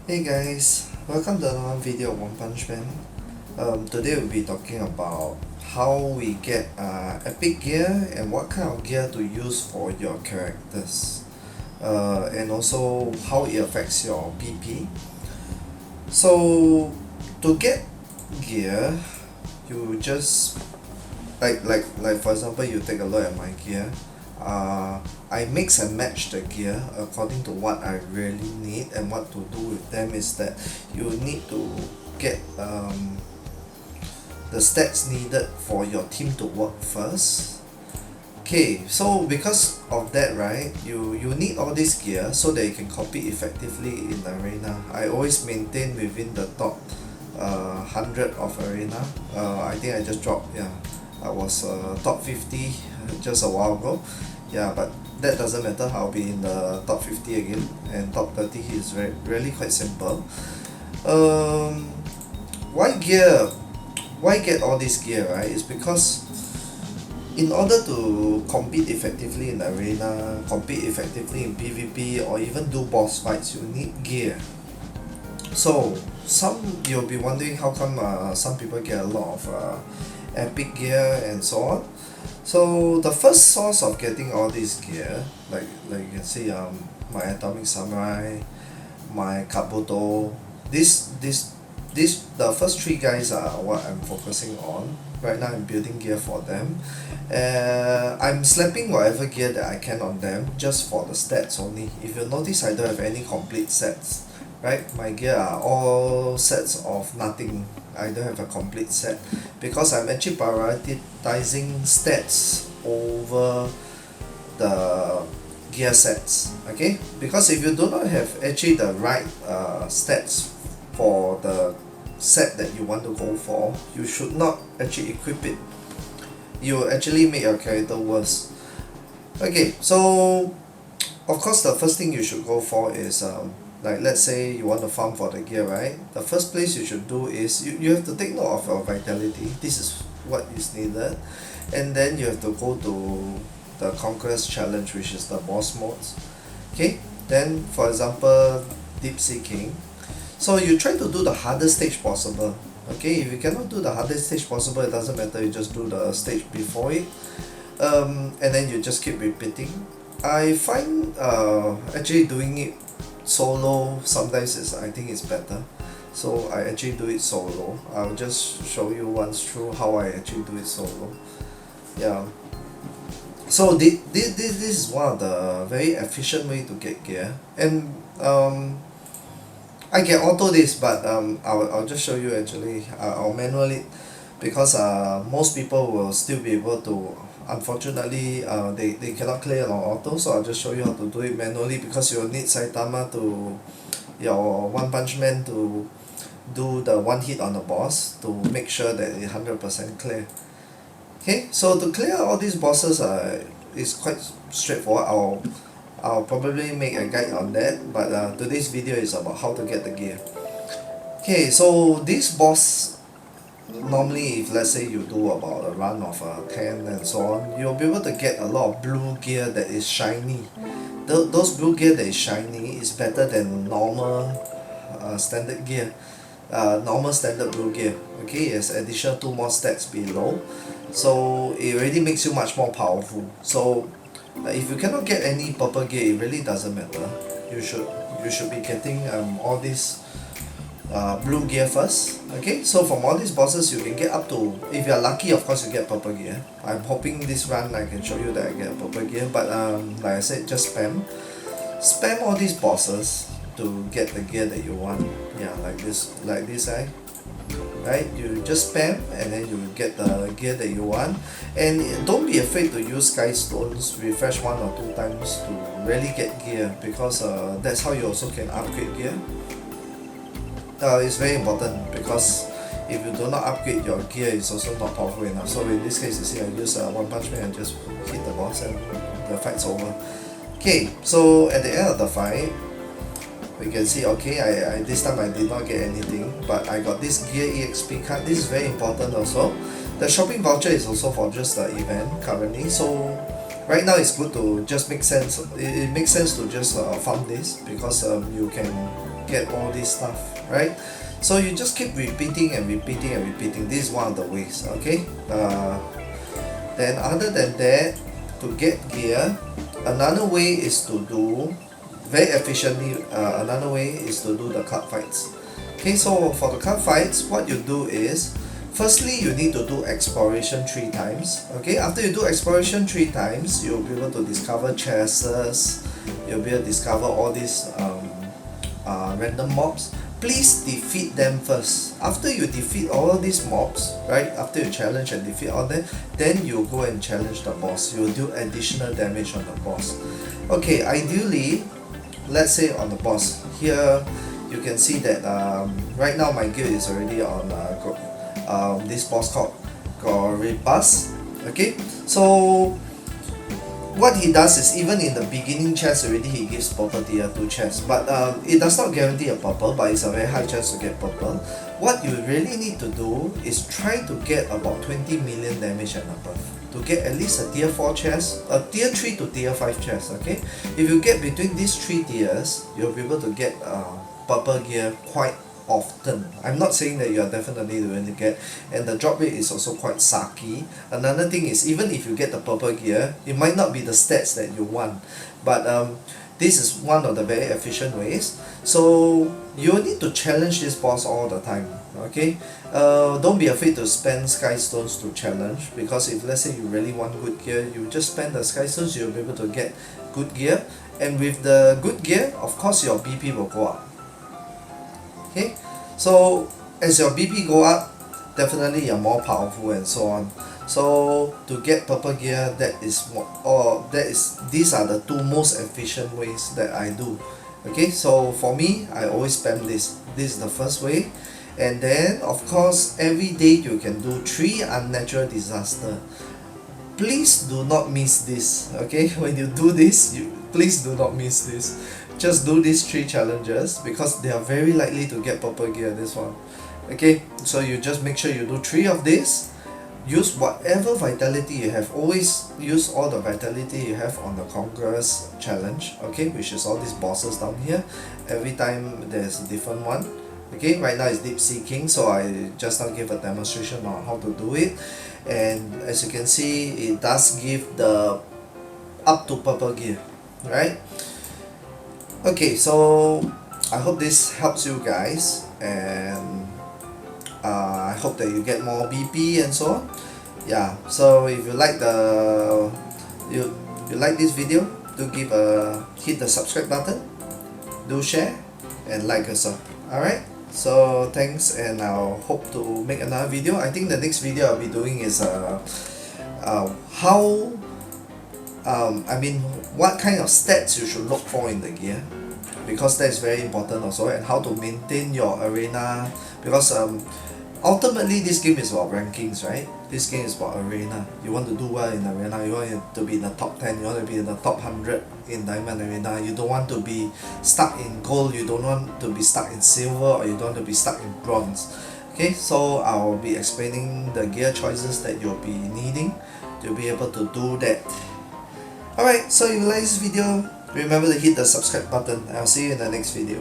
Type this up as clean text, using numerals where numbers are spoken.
Hey guys, welcome to another video of One Punch Man. Today we'll be talking about how we get epic gear and what kind of gear to use for your characters, and also how it affects your PP. So to get gear, you just like for example, you take a look at my gear. I mix and match the gear according to what I really need, and what to do with them is that you need to get the stats needed for your team to work first. Okay, so because of that, right, you need all this gear so that you can compete effectively in the arena. I always maintain within the top 100 of arena. I think I just dropped, yeah, I was top 50 just a while ago. Yeah, but that doesn't matter, I'll be in the top 50 again, and top 30 is really quite simple. Why gear? Why get all this gear, right? It's because in order to compete effectively in the arena, compete effectively in PvP, or even do boss fights, you need gear. So you'll be wondering how come some people get a lot of epic gear and so on. So the first source of getting all this gear, like you can see, my Atomic Samurai, my Kabuto, the first three guys are what I'm focusing on. Right now I'm building gear for them. I'm slapping whatever gear that I can on them just for the stats only. If you notice, I don't have any complete sets. Right, my gear are all sets of nothing. I don't have a complete set because I'm actually prioritizing stats over the gear sets. Okay, because if you do not have actually the right stats for the set that you want to go for, you should not actually equip it. You actually make your character worse. Okay, so of course the first thing you should go for is like let's say you want to farm for the gear, right? The first place you should do is you have to take note of your vitality. This is what is needed, and then you have to go to the Conquest challenge, which is the boss modes. Okay, then for example, Deep Sea King. So you try to do the hardest stage possible. Okay, if you cannot do the hardest stage possible, it doesn't matter, you just do the stage before it, and then you just keep repeating. I find actually doing it solo sometimes I think it's better, so I actually do it solo. I'll just show you once through how I actually do it solo. Yeah, so this is one of the very efficient way to get gear, and I can auto this, but I'll just show you actually. I'll manual it because most people will still be able to, unfortunately, they cannot clear on auto, so I'll just show you how to do it manually, because you'll need Saitama to your One Punch Man to do the one hit on the boss to make sure that it's 100% clear. Okay, so to clear all these bosses is quite straightforward. I'll probably make a guide on that, but today's video is about how to get the gear. Okay, so this boss, normally if let's say you do about a run of 10 and so on, you'll be able to get a lot of blue gear that is shiny. Those blue gear that is shiny is better than normal standard gear. Normal standard blue gear, okay, is additional 2 more stats below, so it already makes you much more powerful. So if you cannot get any purple gear, it really doesn't matter. You should be getting all these blue gear first. Okay, so from all these bosses you can get up to, if you are lucky, of course, you get purple gear. I'm hoping this run I can show you that I get purple gear, but like I said, just spam all these bosses to get the gear that you want. Yeah, like this guy, right? You just spam and then you get the gear that you want. And don't be afraid to use sky stones, refresh 1 or 2 times to really get gear, because that's how you also can upgrade gear. It's very important, because if you do not upgrade your gear, it's also not powerful enough. So in this case, you see I use One Punch Man and just hit the boss and the fight's over. Okay, so at the end of the fight, we can see, okay, I this time I did not get anything, but I got this gear EXP card. This is very important also. The shopping voucher is also for just the event currently, so right now it's good to just make sense. It makes sense to just farm this, because you can get all this stuff, right? So you just keep repeating and repeating and repeating. This is one of the ways, okay? Then other than that, to get gear, another way is to do very efficiently. Another way is to do the card fights. Okay, so for the card fights, what you do is, firstly you need to do exploration 3 times. Okay, after you do exploration 3 times, you'll be able to discover chests. You'll be able to discover all these random mobs. Please defeat them first. After you defeat all these mobs, right, after you challenge and defeat all them, then you go and challenge the boss. You will do additional damage on the boss. Okay, ideally, let's say on the boss here, you can see that right now my guild is already on this boss called Goribus. Okay, so what he does is, even in the beginning chest already, he gives purple tier 2 chests, but it does not guarantee a purple, but it's a very high chance to get purple. What you really need to do is try to get about 20 million damage and above to get at least a tier 4 chest, a tier 3 to tier 5 chest. Okay, if you get between these 3 tiers, you'll be able to get purple gear quite often. I'm not saying that you are definitely going to get, and the drop rate is also quite sucky. Another thing is, even if you get the purple gear, it might not be the stats that you want, but this is one of the very efficient ways. So you need to challenge this boss all the time. Okay, don't be afraid to spend sky stones to challenge, because if let's say you really want good gear, you just spend the sky stones, you'll be able to get good gear, and with the good gear, of course your BP will go up. Okay, so as your BP go up, definitely you're more powerful and so on. So to get purple gear, these are the 2 most efficient ways that I do. Okay, so for me, I always spam this. This is the first way, and then of course every day you can do 3 unnatural disaster. Please do not miss this. Okay, when you do this, please do not miss this. Just do these 3 challenges, because they are very likely to get purple gear, this one. Okay, so you just make sure you do 3 of this. Use whatever vitality you have. Always use all the vitality you have on the Conquest challenge, okay, which is all these bosses down here. Every time there's a different one. Okay, right now it's Deep Seeking, so I just now gave a demonstration on how to do it. And as you can see, it does give the up to purple gear, right? Okay, so I hope this helps you guys, and I hope that you get more BP and so on. Yeah, so if you like you like this video, do hit the subscribe button, do share, and like us up. Alright, so thanks, and I'll hope to make another video. I think the next video I'll be doing is what kind of stats you should look for in the gear, because that is very important also, and how to maintain your arena, because ultimately this game is about rankings, right? This game is about arena. You want to do well in arena, you want to be in the top 10, you want to be in the top 100 in diamond arena. You don't want to be stuck in gold, you don't want to be stuck in silver, or you don't want to be stuck in bronze. Okay, so I'll be explaining the gear choices that you'll be needing to be able to do that. Alright, so if you like this video, remember to hit the subscribe button. I'll see you in the next video.